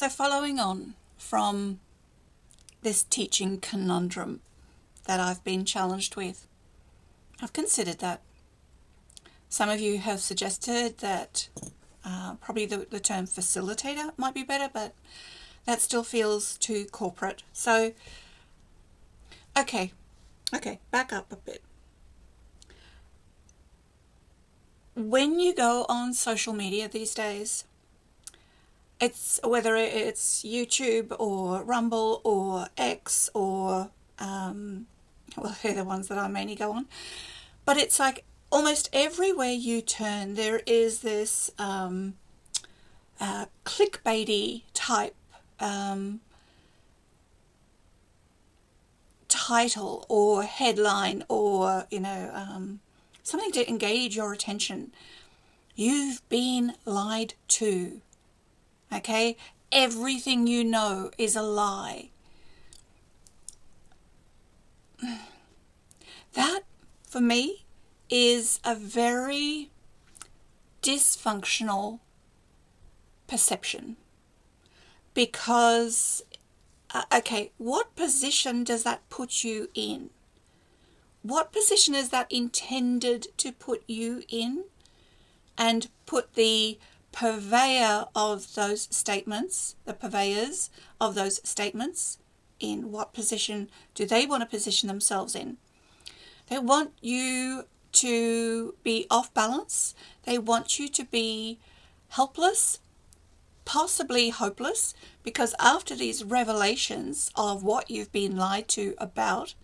So following on from this teaching conundrum that I've been challenged with, I've considered that. Some of you have suggested that probably the term facilitator might be better, but that still feels too corporate. So, okay, back up a bit. When you go on social media these days, whether it's YouTube or Rumble or X or, well, they're the ones that I mainly go on, but it's like almost everywhere you turn, there is this clickbaity type title or headline or, something to engage your attention. You've been lied to. Okay? Everything you know is a lie. That, for me, is a very dysfunctional perception. Because, what position does that put you in? What position is that intended to put you in? And put the purveyor of those statements, the purveyors of those statements, in what position do they want to position themselves in? They want you to be off balance. They want you to be helpless, possibly hopeless, because after these revelations of what you've been lied to about,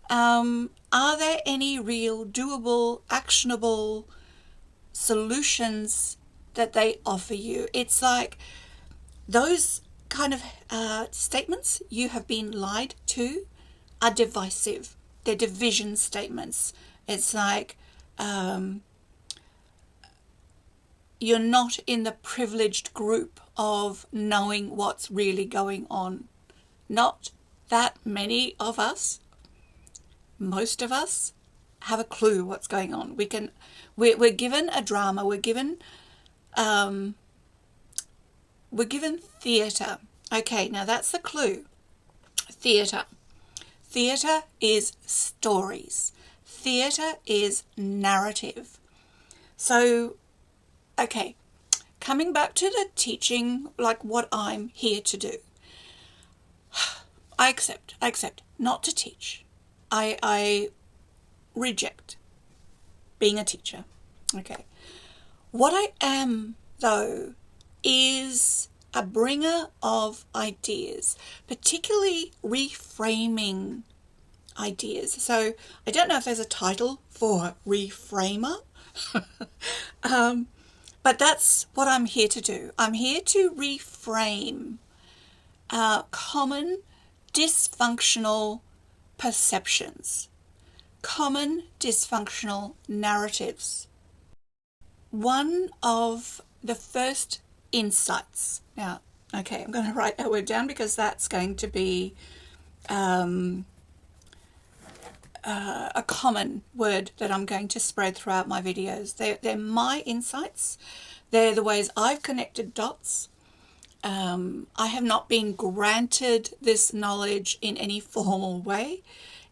are there any real doable, actionable solutions that they offer you? It's like those kind of statements, you have been lied to, are divisive. They're division statements. It's like you're not in the privileged group of knowing what's really going on. Not that many of us, most of us, have a clue what's going on. We're given a drama. We're given theatre. Okay, now that's the clue. Theatre. Theatre is stories. Theatre is narrative. So, okay, coming back to the teaching, like what I'm here to do. I accept not to teach. I reject being a teacher. Okay. What I am, though, is a bringer of ideas, particularly reframing ideas. So I don't know if there's a title for reframer, but that's what I'm here to do. I'm here to reframe common dysfunctional perceptions, common dysfunctional narratives. One of the first insights. Now, okay, I'm going to write that word down because that's going to be a common word that I'm going to spread throughout my videos. They're my insights. They're the ways I've connected dots. I have not been granted this knowledge in any formal way.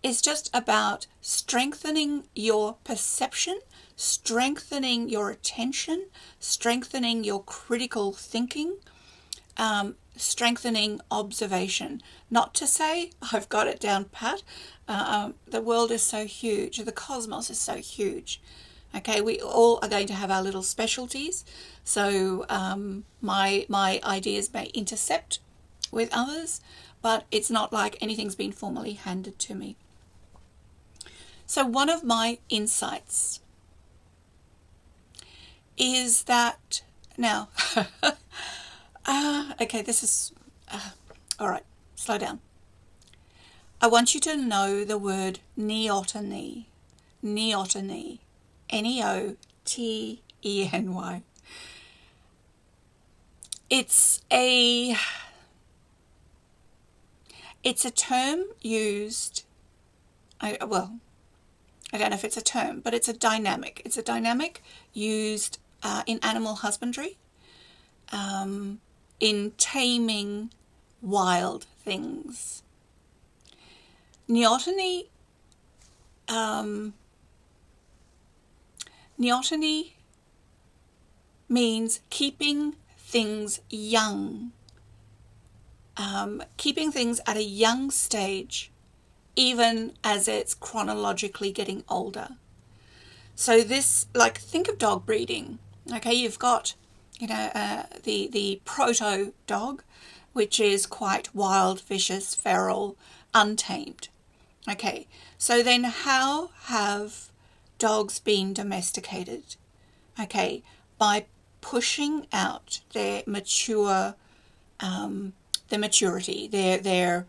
It's just about strengthening your perception, strengthening your attention, strengthening your critical thinking, strengthening observation. Not to say I've got it down pat. The world is so huge. The cosmos is so huge. Okay, we all are going to have our little specialties. So my ideas may intercept with others, but it's not like anything's been formally handed to me. So one of my insights is that, now, okay, this is, all right, slow down. I want you to know the word neoteny, neoteny, Neoteny. It's a term used, I don't know if it's a term, but it's a dynamic. It's a dynamic used in animal husbandry. in taming wild things. Neoteny means keeping things young, keeping things at a young stage, even as it's chronologically getting older. So this, like, think of dog breeding. Okay, you've got, the proto dog, which is quite wild, vicious, feral, untamed. Okay, so then how have dogs been domesticated? Okay, by pushing out their maturity, their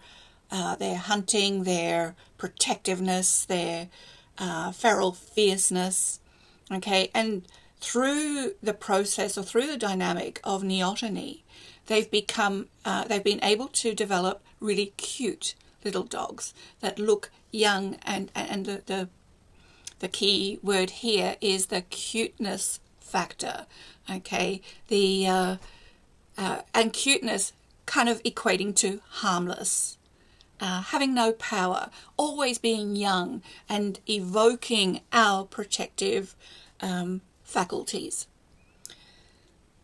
hunting, their protectiveness, their feral fierceness. Okay, and through the process or through the dynamic of neoteny, they've been able to develop really cute little dogs that look young, and the key word here is the cuteness factor. Okay, and cuteness kind of equating to harmless, having no power, always being young and evoking our protective faculties.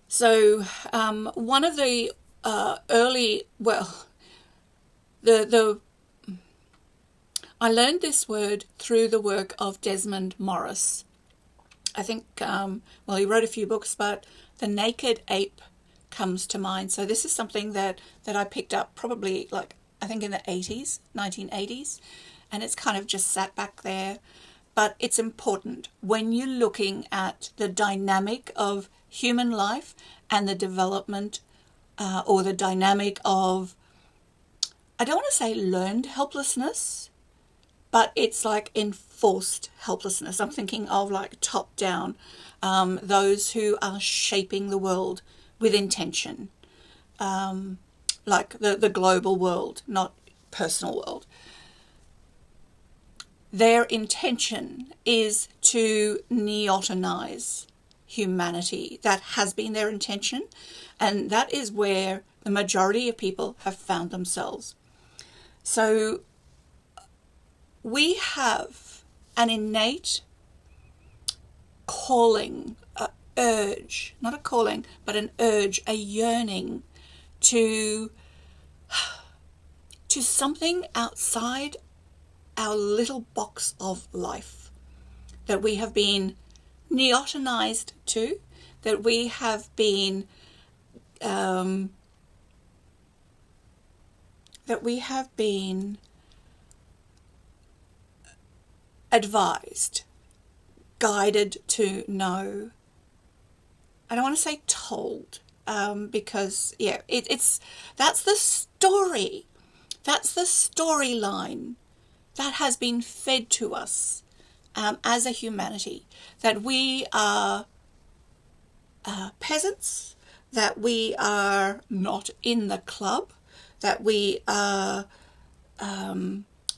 So one of the I learned this word through the work of Desmond Morris. I think, he wrote a few books, but The Naked Ape comes to mind. So this is something that I picked up probably, I think in the 1980s, and it's kind of just sat back there. But it's important when you're looking at the dynamic of human life and the development or the dynamic of, I don't want to say learned helplessness, but it's like enforced helplessness. I'm thinking of like top down, those who are shaping the world with intention, like the global world, not personal world. Their intention is to neotenize humanity. That has been their intention, and that is where the majority of people have found themselves. So we have an innate calling, an urge, not a calling, but an urge, a yearning to something outside our little box of life that we have been neotenized to, that we have been advised, guided to know. I don't want to say told, because that's the story. That's the storyline that has been fed to us as a humanity, that we are peasants, that we are not in the club, that we are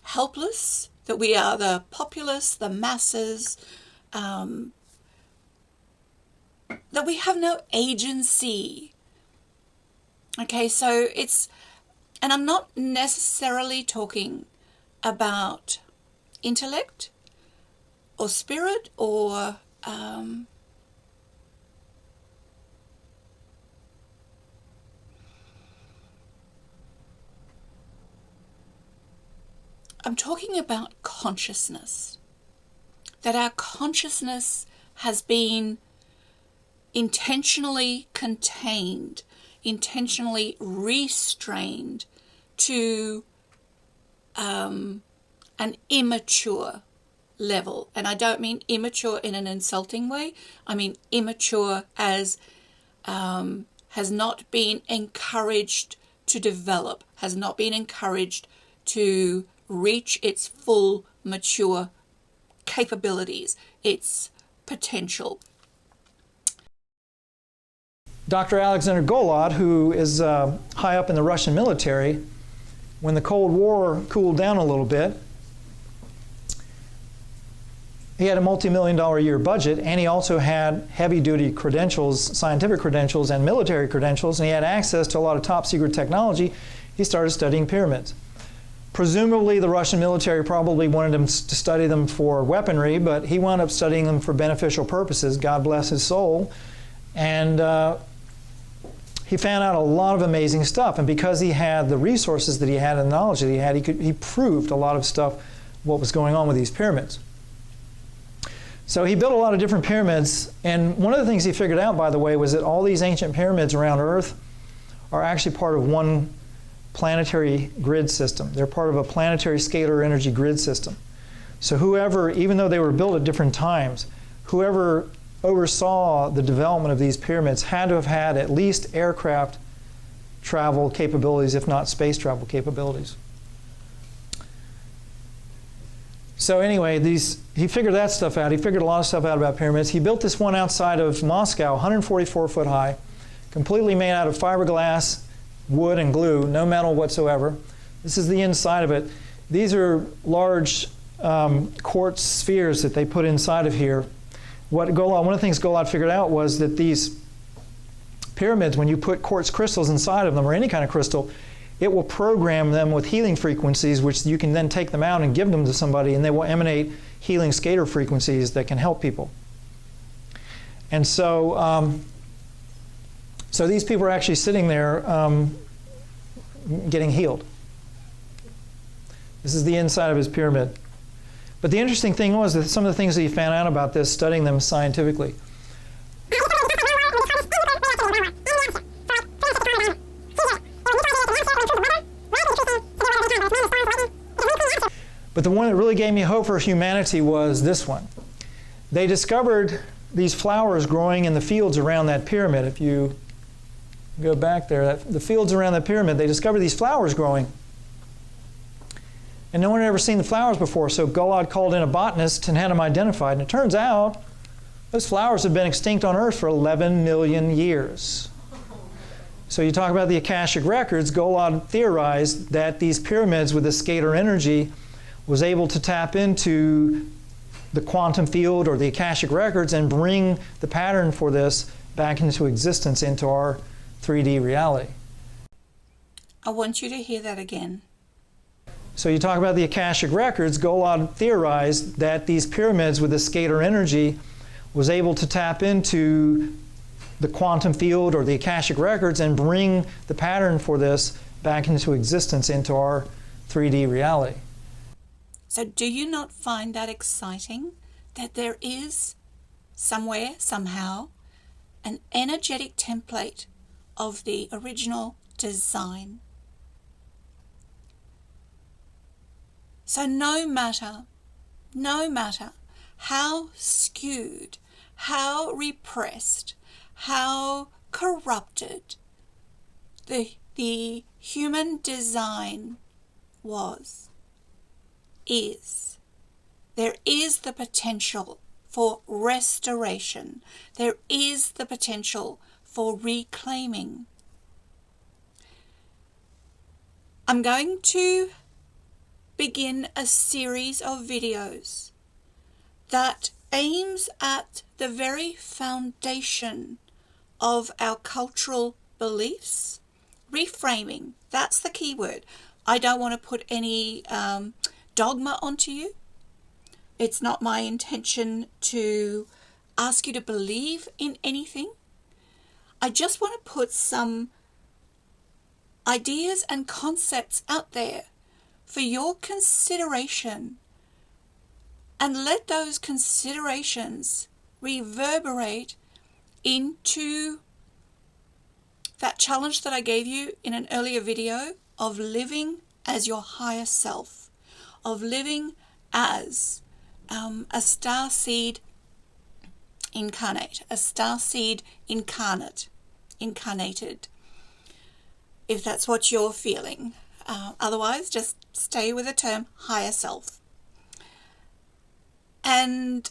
helpless, that we are the populace, the masses, that we have no agency. Okay, so and I'm not necessarily talking about intellect or spirit or I'm talking about consciousness, that our consciousness has been intentionally contained, intentionally restrained to an immature level. And I don't mean immature in an insulting way. I mean immature as has not been encouraged to develop, has not been encouraged to reach its full mature capabilities, its potential. Dr. Alexander Golod, who is high up in the Russian military, when the Cold War cooled down a little bit, he had a multi-million-dollar a year budget, and he also had heavy-duty credentials, scientific credentials, and military credentials, and he had access to a lot of top-secret technology. He started studying pyramids. Presumably, the Russian military probably wanted him to study them for weaponry, but he wound up studying them for beneficial purposes. God bless his soul. And he found out a lot of amazing stuff. And because he had the resources that he had and the knowledge that he had, he proved a lot of stuff, what was going on with these pyramids. So he built a lot of different pyramids. And one of the things he figured out, by the way, was that all these ancient pyramids around Earth are actually part of one planetary grid system. They're part of a planetary scalar energy grid system. So whoever, even though they were built at different times, whoever oversaw the development of these pyramids had to have had at least aircraft travel capabilities, if not space travel capabilities. So anyway, he figured that stuff out. He figured a lot of stuff out about pyramids. He built this one outside of Moscow, 144 foot high, completely made out of fiberglass, wood, and glue, no metal whatsoever. This is the inside of it. These are large quartz spheres that they put inside of here. One of the things Golod figured out was that these pyramids, when you put quartz crystals inside of them, or any kind of crystal, it will program them with healing frequencies, which you can then take them out and give them to somebody, and they will emanate healing scalar frequencies that can help people. And so, so these people are actually sitting there getting healed. This is the inside of his pyramid. But the interesting thing was that some of the things that he found out about this, studying them scientifically. But the one that really gave me hope for humanity was this one. They discovered these flowers growing in the fields around that pyramid. If you go back there, the fields around the pyramid, they discovered these flowers growing. And no one had ever seen the flowers before, so Golod called in a botanist and had them identified. And it turns out those flowers have been extinct on Earth for 11 million years. So you talk about the Akashic records, Golod theorized that these pyramids with the scalar energy was able to tap into the quantum field or the Akashic records and bring the pattern for this back into existence, into our 3D reality. I want you to hear that again. So you talk about the Akashic records, Golod theorized that these pyramids with the scalar energy was able to tap into the quantum field or the Akashic records and bring the pattern for this back into existence, into our 3D reality. So do you not find that exciting? That there is somewhere, somehow, an energetic template of the original design. So no matter how skewed, how repressed, how corrupted the human design is, there is the potential for restoration. There is the potential for reclaiming. I'm going to begin a series of videos that aims at the very foundation of our cultural beliefs. Reframing, that's the key word. I don't want to put any dogma onto you. It's not my intention to ask you to believe in anything. I just want to put some ideas and concepts out there for your consideration, and let those considerations reverberate into that challenge that I gave you in an earlier video of living as your higher self, of living as a star seed incarnate, a star seed incarnated, if that's what you're feeling. Otherwise, just stay with the term higher self. And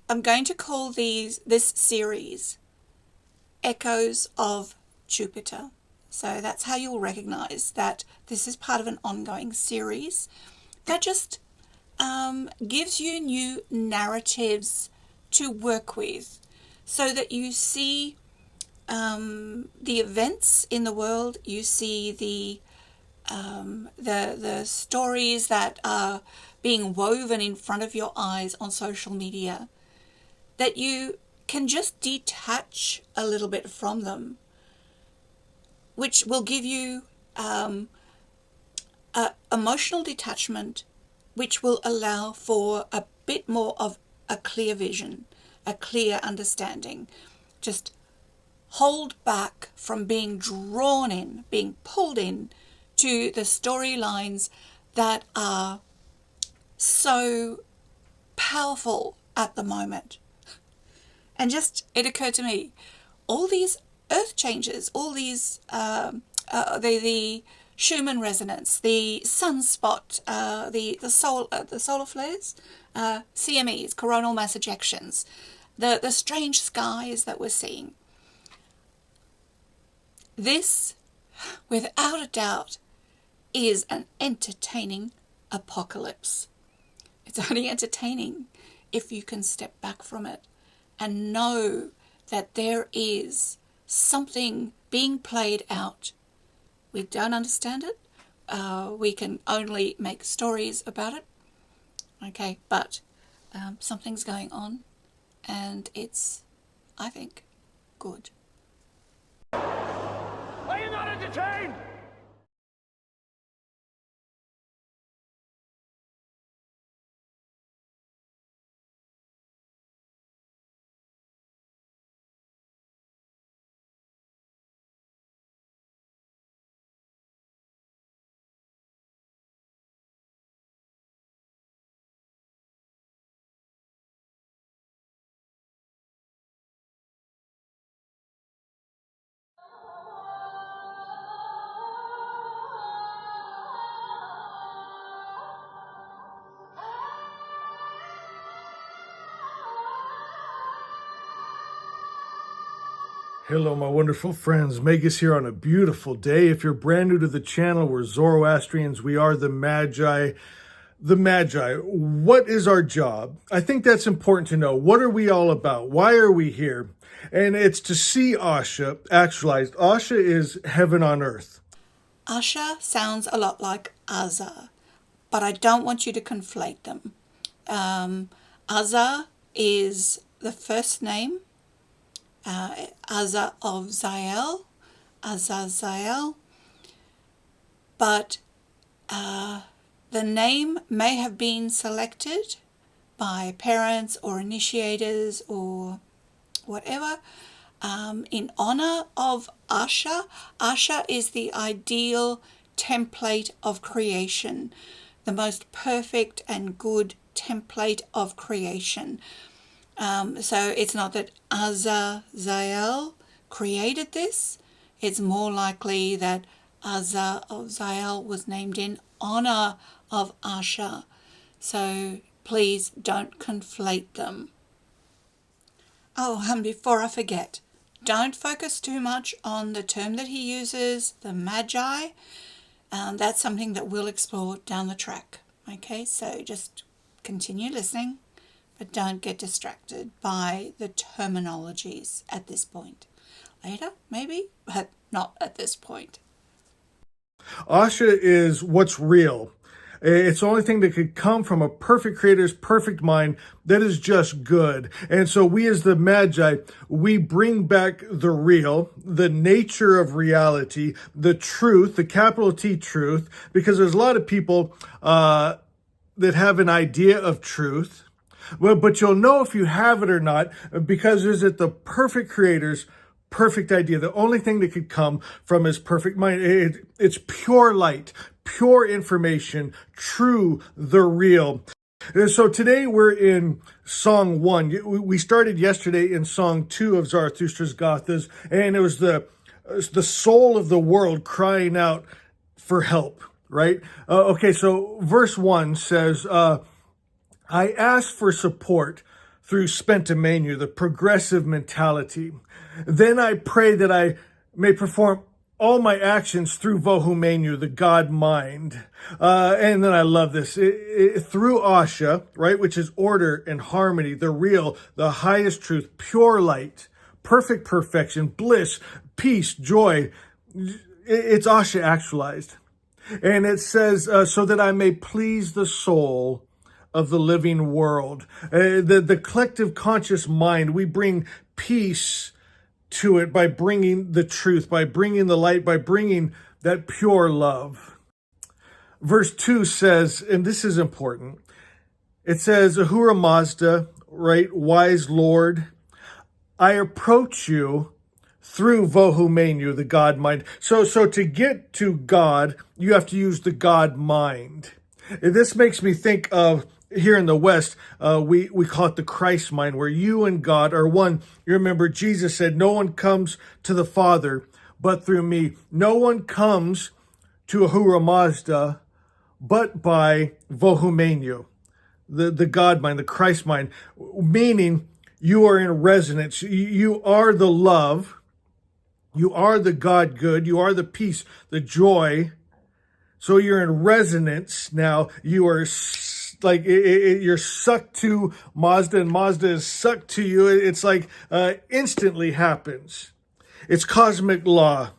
I'm going to call this series Echoes of Jupiter. So that's how you'll recognize that this is part of an ongoing series that just gives you new narratives to work with, so that you see the events in the world, you see the stories that are being woven in front of your eyes on social media, that you can just detach a little bit from them, which will give you emotional detachment, which will allow for a bit more of a clear vision, a clear understanding. Just hold back from being drawn in, being pulled in to the storylines that are so powerful at the moment. And just, it occurred to me, all these earth changes, all these, the Schumann resonance, the sunspot, the solar flares, CMEs, coronal mass ejections, the strange skies that we're seeing. This, without a doubt, is an entertaining apocalypse. It's only entertaining if you can step back from it and know that there is something being played out. We don't understand it. We can only make stories about it. Okay, but something's going on, and it's, I think, good. Are you not entertained? Hello, my wonderful friends. Magus here on a beautiful day. If you're brand new to the channel, we're Zoroastrians. We are the Magi. The Magi. What is our job? I think that's important to know. What are we all about? Why are we here? And it's to see Asha actualized. Asha is heaven on earth. Asha sounds a lot like Aza, but I don't want you to conflate them. Aza is the first name, Aza of Zael, Azazel, but the name may have been selected by parents or initiators or whatever in honor of Asha. Asha is the ideal template of creation, the most perfect and good template of creation. So it's not that Azazel created this. It's more likely that Azazel was named in honor of Asha. So please don't conflate them. Oh, and before I forget, don't focus too much on the term that he uses, the Magi. That's something that we'll explore down the track. Okay, so just continue listening, but don't get distracted by the terminologies at this point. Later, maybe, but not at this point. Asha is what's real. It's the only thing that could come from a perfect creator's perfect mind that is just good. And so we as the Magi, we bring back the real, the nature of reality, the truth, the capital T truth, because there's a lot of people that have an idea of truth. Well, but you'll know if you have it or not, because is it the perfect creator's perfect idea, the only thing that could come from his perfect mind. It's pure light, pure information, true, the real. And so today we're in Song 1. We started yesterday in Song 2 of Zarathustra's Gathas, and it was the soul of the world crying out for help, right? Okay, so verse 1 says, I ask for support through Spentimania, the progressive mentality. Then I pray that I may perform all my actions through Vohumenu, the God mind. And then I love this. Through Asha, right, which is order and harmony, the real, the highest truth, pure light, perfect perfection, bliss, peace, joy. It's Asha actualized. And it says, so that I may please the soul of the living world. The collective conscious mind, we bring peace to it by bringing the truth, by bringing the light, by bringing that pure love. Verse 2 says, and this is important, it says, Ahura Mazda, right, wise Lord, I approach you through Vohumenu, the God mind. So to get to God, you have to use the God mind. And this makes me think of, here in the West, we call it the Christ mind, where you and God are one. You remember Jesus said, no one comes to the Father but through me. No one comes to Ahura Mazda but by Vohumenu, the God mind, the Christ mind, meaning you are in resonance. You are the love. You are the God good. You are the peace, the joy. So you're in resonance now. You are like you're sucked to Mazda, and Mazda is sucked to you. It's like instantly happens. It's cosmic law,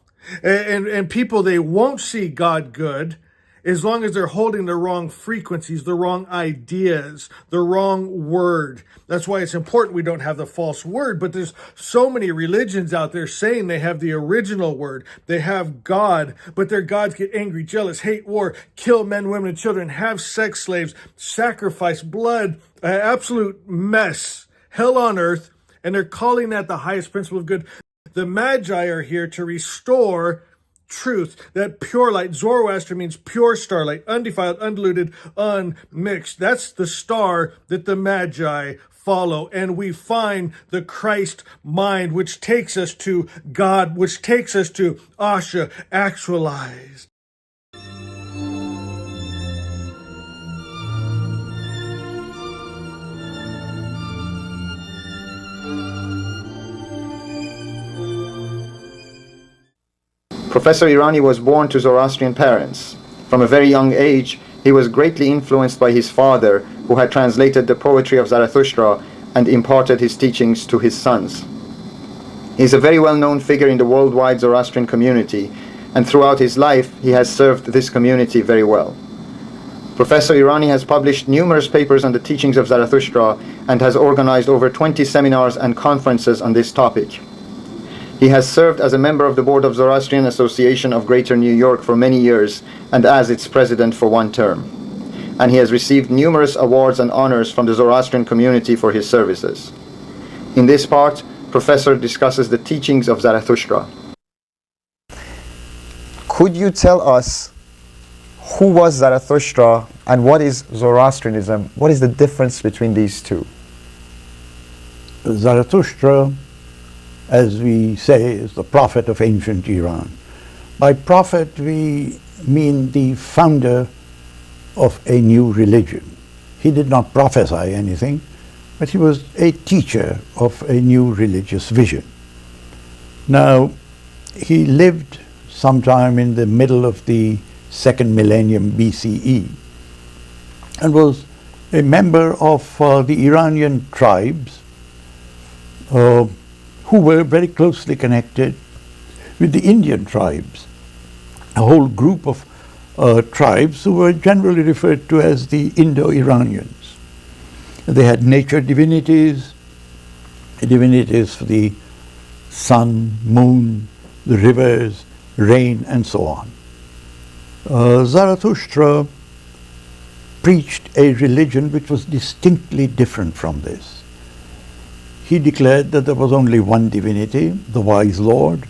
and people, they won't see God good as long as they're holding the wrong frequencies, the wrong ideas, the wrong word. That's why it's important we don't have the false word. But there's so many religions out there saying they have the original word. They have God, but their gods get angry, jealous, hate war, kill men, women, and children, have sex slaves, sacrifice, blood, absolute mess, hell on earth. And they're calling that the highest principle of good. The Magi are here to restore truth, that pure light. Zoroaster means pure starlight, undefiled, undiluted, unmixed. That's the star that the Magi follow. And we find the Christ mind, which takes us to God, which takes us to Asha actualized. Professor Irani was born to Zoroastrian parents. From a very young age, he was greatly influenced by his father, who had translated the poetry of Zarathustra and imparted his teachings to his sons. He is a very well-known figure in the worldwide Zoroastrian community, and throughout his life, he has served this community very well. Professor Irani has published numerous papers on the teachings of Zarathustra and has organized over 20 seminars and conferences on this topic. He has served as a member of the board of Zoroastrian Association of Greater New York for many years and as its president for one term. And he has received numerous awards and honors from the Zoroastrian community for his services. In this part, Professor discusses the teachings of Zarathustra. Could you tell us who was Zarathustra and what is Zoroastrianism? What is the difference between these two? Zarathustra, as we say, is the prophet of ancient Iran. By prophet, we mean the founder of a new religion. He did not prophesy anything, but he was a teacher of a new religious vision. Now, he lived sometime in the middle of the second millennium BCE and was a member of the Iranian tribes who were very closely connected with the Indian tribes, a whole group of tribes who were generally referred to as the Indo-Iranians. They had nature divinities, divinities for the sun, moon, the rivers, rain, and so on. Zarathustra preached a religion which was distinctly different from this. He declared that there was only one divinity, the wise Lord,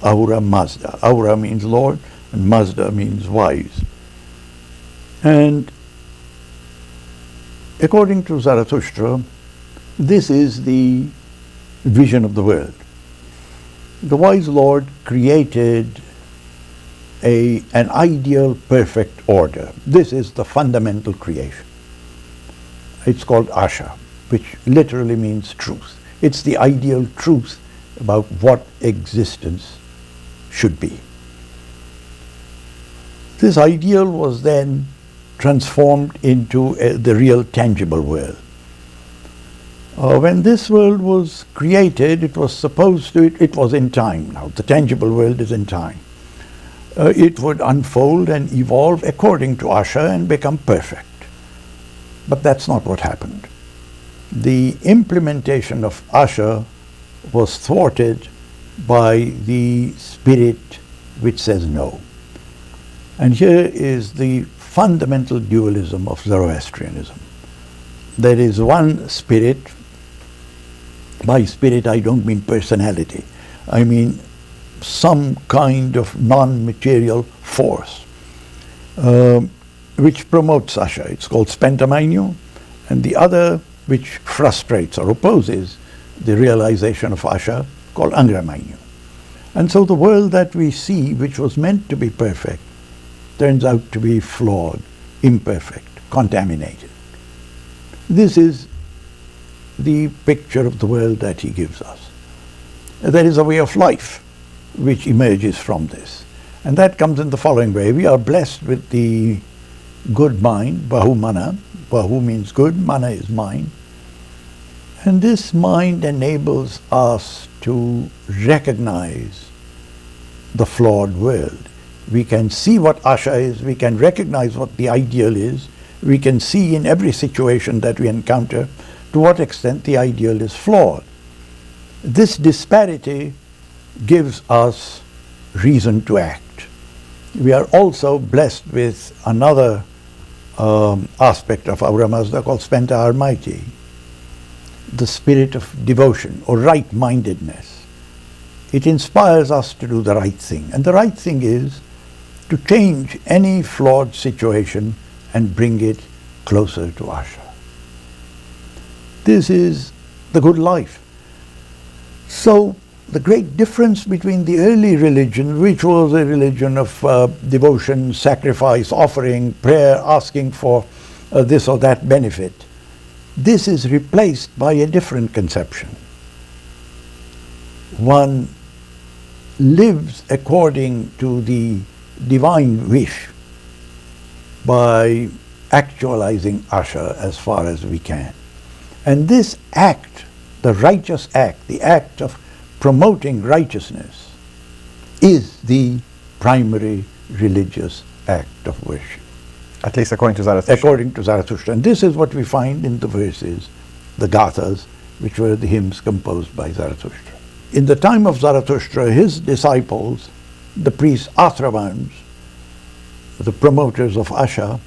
Ahura Mazda. Ahura means Lord, and Mazda means wise. And according to Zarathustra, this is the vision of the world. The wise Lord created an ideal, perfect order. This is the fundamental creation. It's called Asha, which literally means truth. It's the ideal truth about what existence should be. This ideal was then transformed into the real tangible world. When this world was created, it was supposed to, it was in time now. The tangible world is in time. It would unfold and evolve according to Asha and become perfect. But that's not what happened. The implementation of Asha was thwarted by the spirit which says no. And here is the fundamental dualism of Zoroastrianism. There is one spirit. By spirit I don't mean personality. I mean some kind of non-material force which promotes Asha. It's called Spentamainu, and the other which frustrates or opposes the realization of Asha, called Angramainu. And so the world that we see, which was meant to be perfect, turns out to be flawed, imperfect, contaminated. This is the picture of the world that he gives us. There is a way of life which emerges from this. And that comes in the following way. We are blessed with the good mind, Bahu Mana. Bahu means good, Mana is mind. And this mind enables us to recognize the flawed world. We can see what Asha is, we can recognize what the ideal is, we can see in every situation that we encounter to what extent the ideal is flawed. This disparity gives us reason to act. We are also blessed with another aspect of Ahura Mazda called Spenta Armaiti, the spirit of devotion or right-mindedness. It inspires us to do the right thing. And the right thing is to change any flawed situation and bring it closer to Asha. This is the good life. So the great difference between the early religion, which was a religion of devotion, sacrifice, offering, prayer, asking for this or that benefit, this is replaced by a different conception. One lives according to the divine wish by actualizing Asha as far as we can. And this act, the righteous act, the act of promoting righteousness, is the primary religious act of worship. At least according to Zarathustra. According to Zarathustra. And this is what we find in the verses, the gathas, which were the hymns composed by Zarathustra. In the time of Zarathustra, his disciples, the priests Ashramans, the promoters of Asha,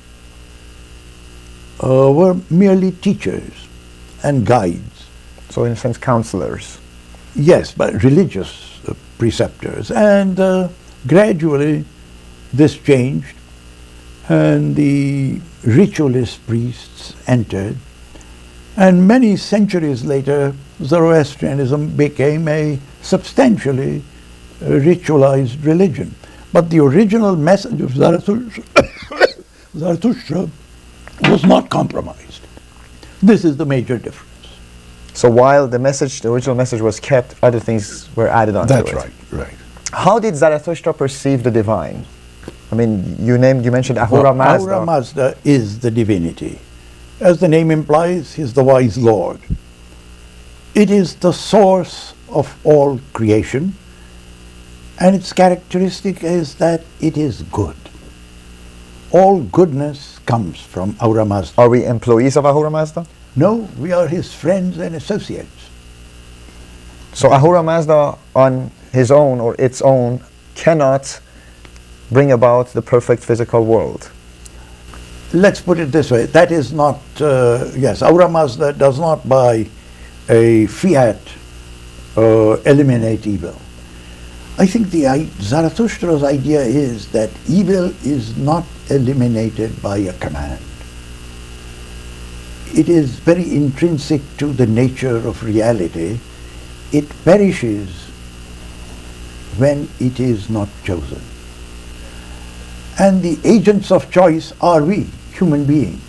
were merely teachers and guides. So in a sense, counselors. Yes, but religious preceptors. And gradually this changed, and the ritualist priests entered. And many centuries later, Zoroastrianism became a substantially ritualized religion. But the original message of Zarathustra was not compromised. This is the major difference. So while the original message was kept, other things were added onto it. That's right, right. How did Zarathustra perceive the divine? I mean, you mentioned Ahura Mazda. Ahura Mazda is the divinity. As the name implies, he is the wise Lord. It is the source of all creation, and its characteristic is that it is good. All goodness comes from Ahura Mazda. Are we employees of Ahura Mazda? No, we are his friends and associates. So Ahura Mazda on his own or its own cannot bring about the perfect physical world. Let's put it this way. That is not, yes, Ahura Mazda does not by a fiat eliminate evil. I think Zarathustra's idea is that evil is not eliminated by a command. It is very intrinsic to the nature of reality. It perishes when it is not chosen. And the agents of choice are we, human beings.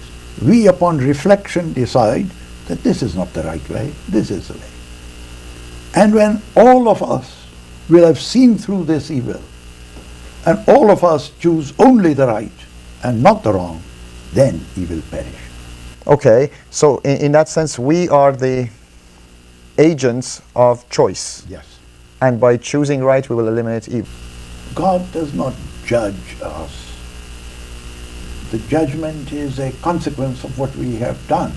We, upon reflection, decide that this is not the right way, this is the way. And when all of us will have seen through this evil and all of us choose only the right and not the wrong, then he will perish. Okay, so in that sense, we are the agents of choice. Yes. And by choosing right, we will eliminate evil. God does not judge us. The judgment is a consequence of what we have done.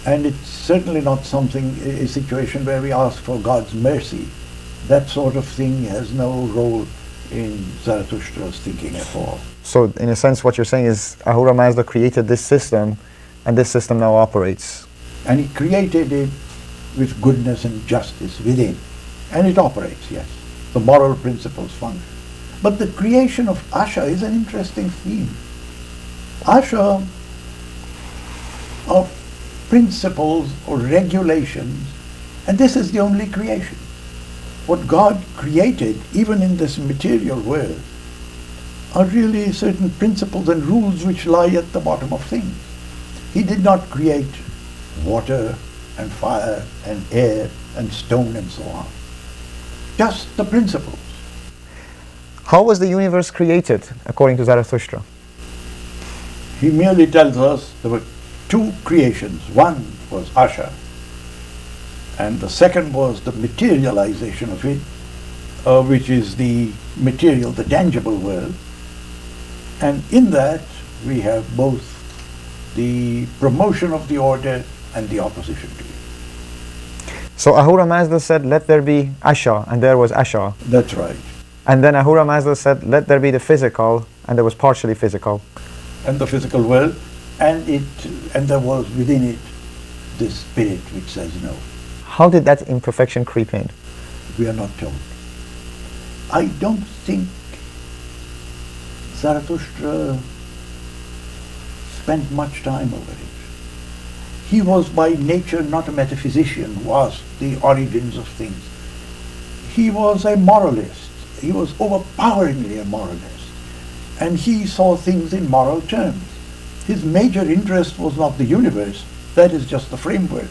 And it's certainly not a situation where we ask for God's mercy. That sort of thing has no role in Zarathustra's thinking at all. So in a sense, what you're saying is Ahura Mazda created this system, and this system now operates. And he created it with goodness and justice within. And it operates, yes. The moral principles function. But the creation of Asha is an interesting theme. Asha are principles or regulations, and this is the only creation. What God created, even in this material world, are really certain principles and rules which lie at the bottom of things. He did not create water and fire and air and stone and so on. Just the principles. How was the universe created, according to Zarathustra? He merely tells us there were two creations. One was Asha, and the second was the materialization of it, which is the material, the tangible world. And in that we have both the promotion of the order and the opposition to it. So Ahura Mazda said, let there be Asha, and there was Asha. That's right. And then Ahura Mazda said, let there be the physical, and there was partially physical. And the physical world, and there was within it this spirit which says no. How did that imperfection creep in? We are not told. I don't think Zarathustra spent much time over it. He was by nature not a metaphysician who asked the origins of things. He was a moralist. He was overpoweringly a moralist. And he saw things in moral terms. His major interest was not the universe, that is just the framework.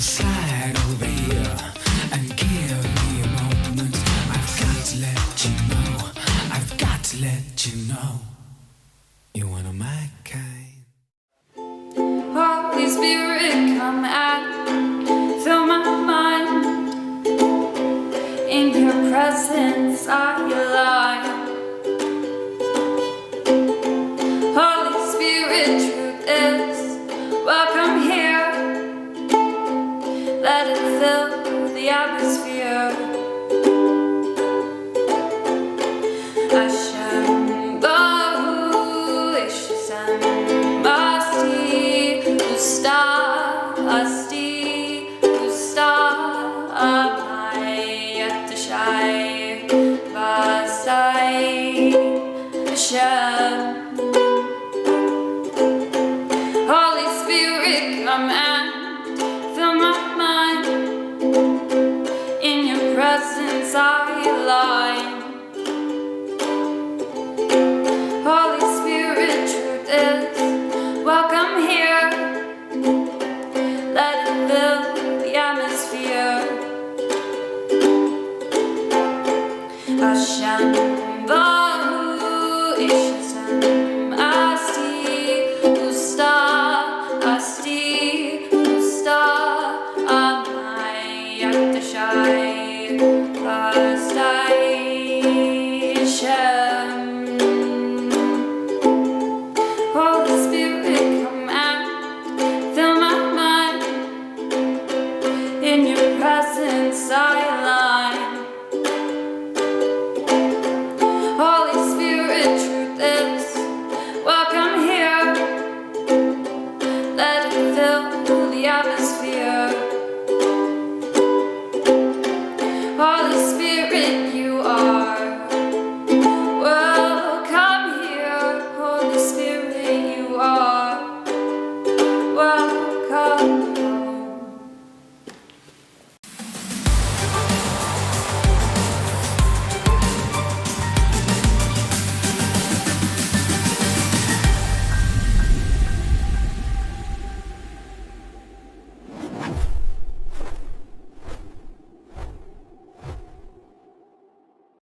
slide over here and give me a moment. I've got to let you know, I've got to let you know, you're one of my kind. Holy Spirit, come and fill my mind. In your presence I lie. Holy Spirit, truth is welcome here. Let it fill the atmosphere. Hashem, Baruch, Hashem, Asti, Usta, Asti, Usta, Amai, Yatashai, Vasai, Hashem. Holy Spirit, come and fill my mind. In your presence I lie. Holy Spirit, truth is welcome here. Let it fill the atmosphere. Hashem, Baruch, Hashem.